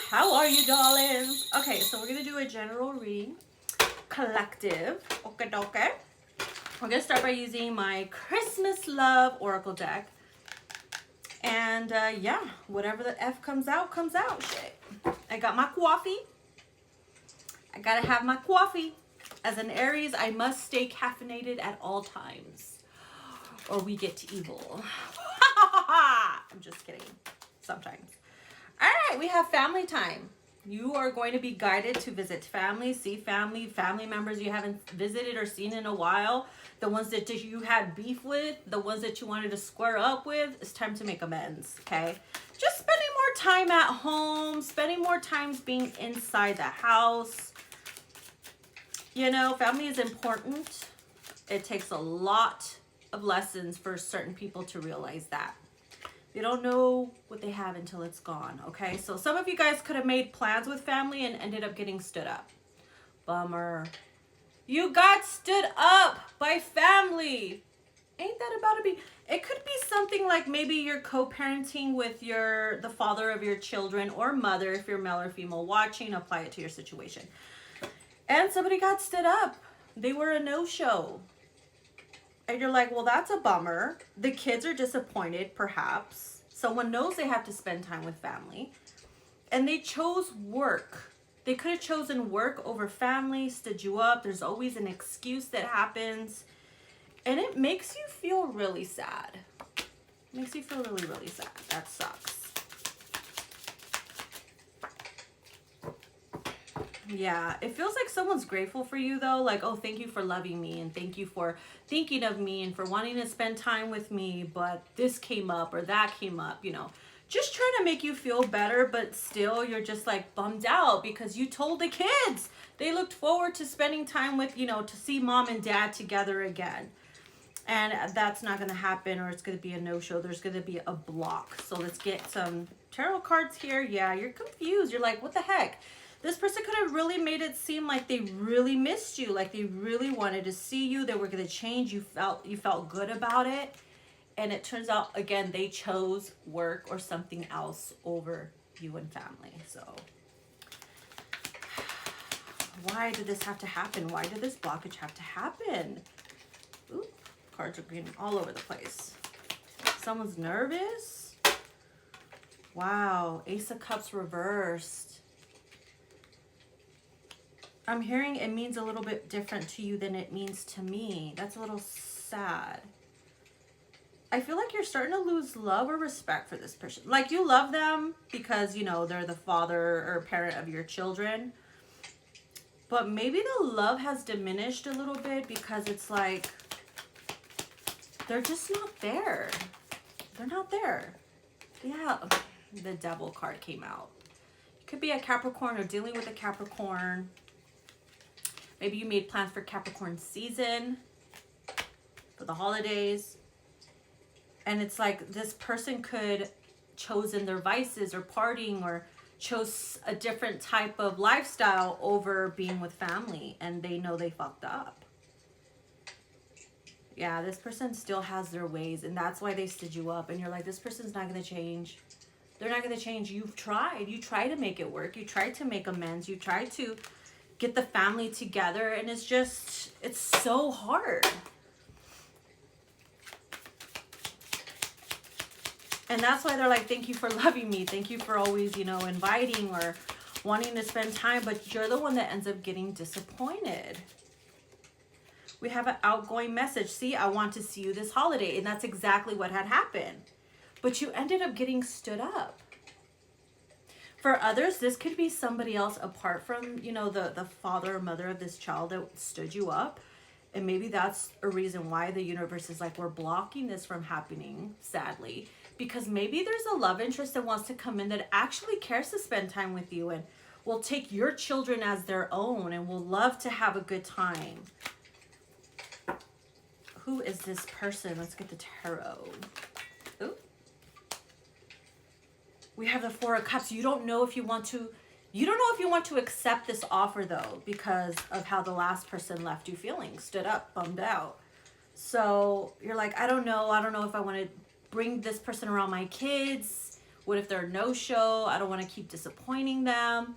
How are you, darlings? Okay, so we're gonna do a general reading, collective. Okay, okay. We're gonna start by using my Christmas Love Oracle deck, and yeah, whatever the F comes out, comes out. Shit. I got my coffee. I gotta have my coffee. As an Aries, I must stay caffeinated at all times, or we get evil. I'm just kidding. Sometimes. All right, we have family time. You are going to be guided to visit family, see family members you haven't visited or seen in a while, the ones that you had beef with, the ones that you wanted to square up with. It's time to make amends, okay? Just spending more time at home, spending more time being inside the house. You know, family is important. It takes a lot of lessons for certain people to realize that. They don't know what they have until it's gone, okay? So some of you guys could have made plans with family and ended up getting stood up. Bummer. You got stood up by family. Ain't that about to be? It could be something like maybe you're co-parenting with the father of your children, or mother, if you're male or female watching. Apply it to your situation. And somebody got stood up. They were a no-show. And you're like, well, that's a bummer. The kids are disappointed, perhaps. Someone knows they have to spend time with family. And they chose work. They could have chosen work over family, stood you up. There's always an excuse that happens. And it makes you feel really sad. It makes you feel really, really sad. That sucks. Yeah, it feels like someone's grateful for you though. Like, oh, thank you for loving me, and thank you for thinking of me and for wanting to spend time with me, but this came up or that came up, you know. Just trying to make you feel better, but still you're just like bummed out because you told the kids they looked forward to spending time with, you know, to see mom and dad together again. And that's not going to happen, or it's going to be a no-show. There's going to be a block. So let's get some tarot cards here. Yeah, you're confused. You're like, what the heck? This person could have really made it seem like they really missed you, like they really wanted to see you. They were going to change. You felt good about it. And it turns out, again, they chose work or something else over you and family. So why did this have to happen? Why did this blockage have to happen? Ooh, cards are green all over the place. Someone's nervous. Wow, Ace of Cups reversed. I'm hearing it means a little bit different to you than it means to me. That's a little sad. I feel like you're starting to lose love or respect for this person. Like, you love them because, you know, they're the father or parent of your children. But maybe the love has diminished a little bit because it's like they're just not there. They're not there. Yeah, the Devil card came out. It could be a Capricorn or dealing with a Capricorn. Maybe you made plans for Capricorn season, for the holidays. And it's like this person could chosen their vices or partying, or chose a different type of lifestyle over being with family, and they know they fucked up. Yeah, this person still has their ways, and that's why they stood you up. And you're like, this person's not going to change. They're not going to change. You've tried. You tried to make it work. You tried to make amends. You tried to get the family together, and it's just, it's so hard. And that's why they're like, thank you for loving me. Thank you for always, you know, inviting or wanting to spend time. But you're the one that ends up getting disappointed. We have an outgoing message. See, I want to see you this holiday. And that's exactly what had happened. But you ended up getting stood up. For others, this could be somebody else apart from, you know, the father or mother of this child that stood you up. And maybe that's a reason why the universe is like, we're blocking this from happening, sadly. Because maybe there's a love interest that wants to come in that actually cares to spend time with you and will take your children as their own and will love to have a good time. Who is this person? Let's get the tarot. Ooh. We have the Four of Cups. You don't know if you want to accept this offer though, because of how the last person left you feeling, stood up, bummed out. So you're like, I don't know if I want to bring this person around my kids. What if they're a no-show? I don't want to keep disappointing them.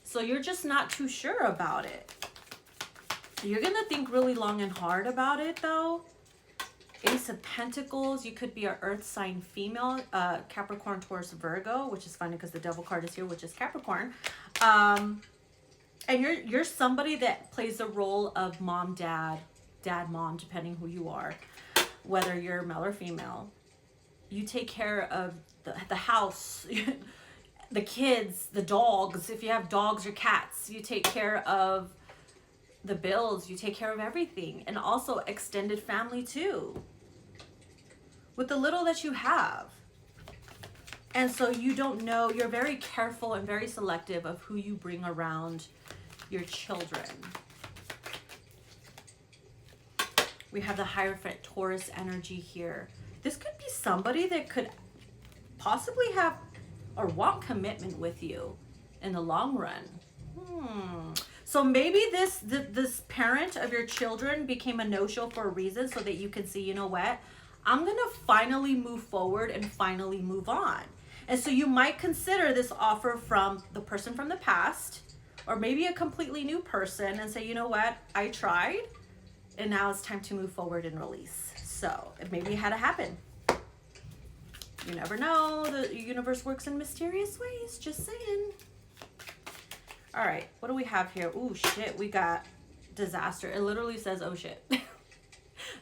So you're just not too sure about it. You're going to think really long and hard about it though. Ace of Pentacles, you could be an earth sign female, Capricorn, Taurus, Virgo, which is funny because the devil card is here, which is Capricorn. And you're somebody that plays the role of mom, dad, mom, depending who you are, whether you're male or female. You take care of the house, the kids, the dogs. If you have dogs or cats, you take care of the bills, you take care of everything, and also extended family too, with the little that you have. And so you don't know, you're very careful and very selective of who you bring around your children. We have the Hierophant Taurus energy here. This could be somebody that could possibly have or want commitment with you in the long run. So maybe this parent of your children became a no-show for a reason, so that you can see, you know what, I'm gonna finally move forward and finally move on. And so you might consider this offer from the person from the past, or maybe a completely new person, and say, you know what, I tried and now it's time to move forward and release. So maybe it had to happen. You never know, the universe works in mysterious ways, just saying. All right, what do we have here? Oh shit, we got disaster. It literally says, oh shit.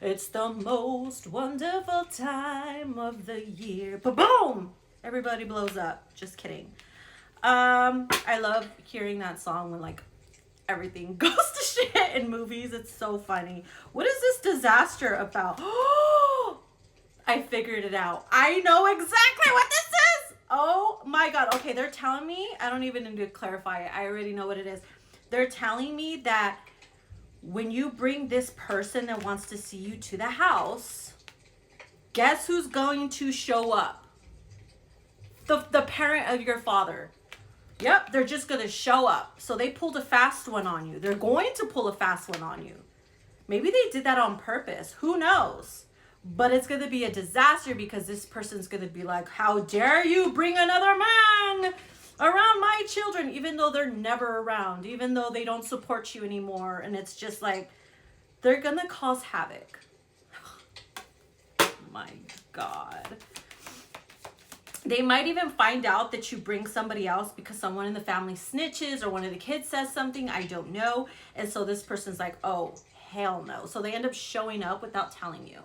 It's the most wonderful time of the year. Ba-boom! Everybody blows up. Just kidding. I love hearing that song when like everything goes to shit in movies. It's so funny. What is this disaster about? Oh, I figured it out. I know exactly what this is. Oh my God. Okay, they're telling me, I don't even need to clarify it. I already know what it is. They're telling me that when you bring this person that wants to see you to the house, guess who's going to show up? The parent of your father. Yep, they're just going to show up. So they pulled a fast one on you. They're going to pull a fast one on you. Maybe they did that on purpose. Who knows? But it's going to be a disaster, because this person's going to be like, how dare you bring another man around my children, even though they're never around, even though they don't support you anymore. And it's just like, they're going to cause havoc. Oh my God. They might even find out that you bring somebody else because someone in the family snitches, or one of the kids says something, I don't know. And so this person's like, oh, hell no. So they end up showing up without telling you.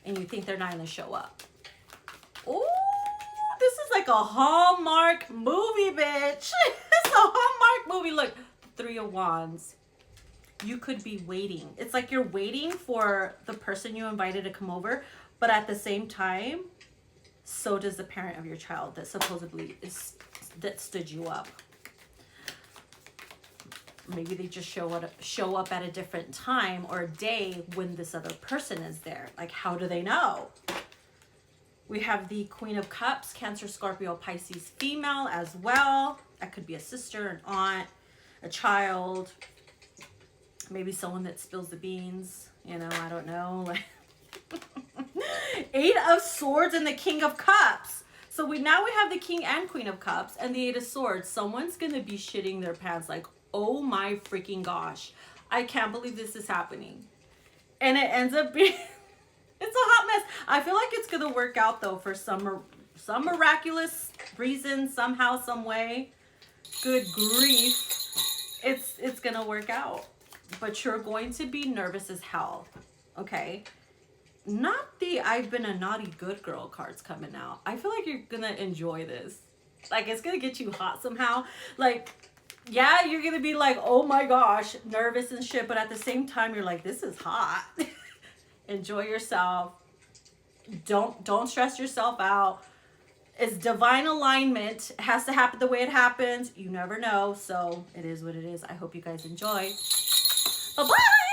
And you think they're not going to show up. Oh, this is like a Hallmark movie, bitch. It's a Hallmark movie. Look, 3 of Wands. You could be waiting. It's like you're waiting for the person you invited to come over, but at the same time, so does the parent of your child that supposedly that stood you up. Maybe they just show up at a different time or day when this other person is there. Like, how do they know? We have the Queen of Cups, Cancer, Scorpio, Pisces, female as well. That could be a sister, an aunt, a child, maybe someone that spills the beans. You know, I don't know. Like 8 of Swords and the King of Cups. So now we have the King and Queen of Cups and the 8 of Swords. Someone's going to be shitting their pants like, oh my freaking gosh, I can't believe this is happening. And it ends up being, it's a hot mess. I feel like it's going to work out though for some miraculous reason, somehow, some way. Good grief. It's going to work out. But you're going to be nervous as hell. Okay? Not the I've been a naughty good girl cards coming out. I feel like you're gonna enjoy this. Like, it's gonna get you hot somehow. Like, yeah, you're gonna be like, oh my gosh, nervous and shit, but at the same time you're like, this is hot. Enjoy yourself. Don't stress yourself out. It's divine alignment. It has to happen the way it happens. You never know. So it is what it is. I hope you guys enjoy. Bye-bye.